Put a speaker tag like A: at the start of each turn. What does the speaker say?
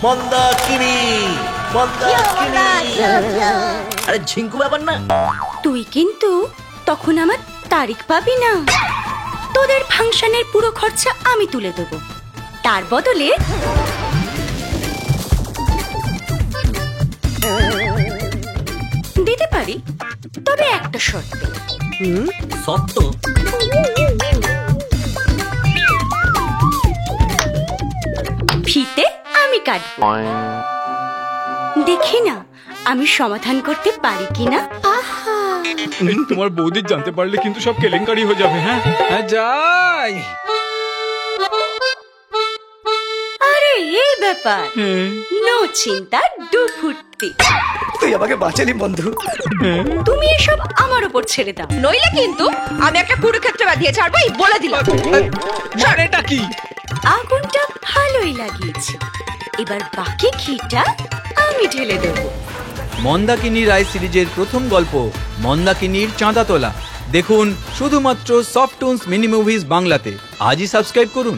A: মন্দাকিনী আরে ঝিঙ্কু ব্যাপার না।
B: তুই কিন্তু তখন আমার তারিখ পাবি না। তোদের ফাংশনের পুরো খরচা আমি তুলে দেবো, তার বদলে দিতে পারি, তবে একটা শর্তে।
A: সত্য?
B: ফিতে আমি কাটবো, দেখি না আমি সমাধান করতে পারি কিনা। আহা,
C: তোমার বৌদি জানতে পারলে কিন্তু সব কেলেঙ্কারি হয়ে যাবে। হ্যাঁ যাই।
B: আরে এই ব্যাপার, নো চিন্তা, ডু ফুর্তি।
A: তুই আমাকে বাঁচালি বন্ধু।
B: তুমি এসব আমার উপর ছেড়ে দাও,
D: নইলে কিন্তু আমি একটা কুরুক্ষেত্রে বাঁধিয়ে ছাড়বো, এই বলে দিলাম।
C: মানেটা কি?
B: আগুনটা ভালোই লাগিয়েছি, এবার বাকি ঘিটা আমি ঢেলে দেবো।
E: মন্দাকিনী রায় সিরিজের প্রথম গল্প মন্দাকিনীর চাঁদা তোলা দেখুন শুধুমাত্র সফট টুনস মিনি মুভিজ বাংলাতে। আজই সাবস্ক্রাইব করুন।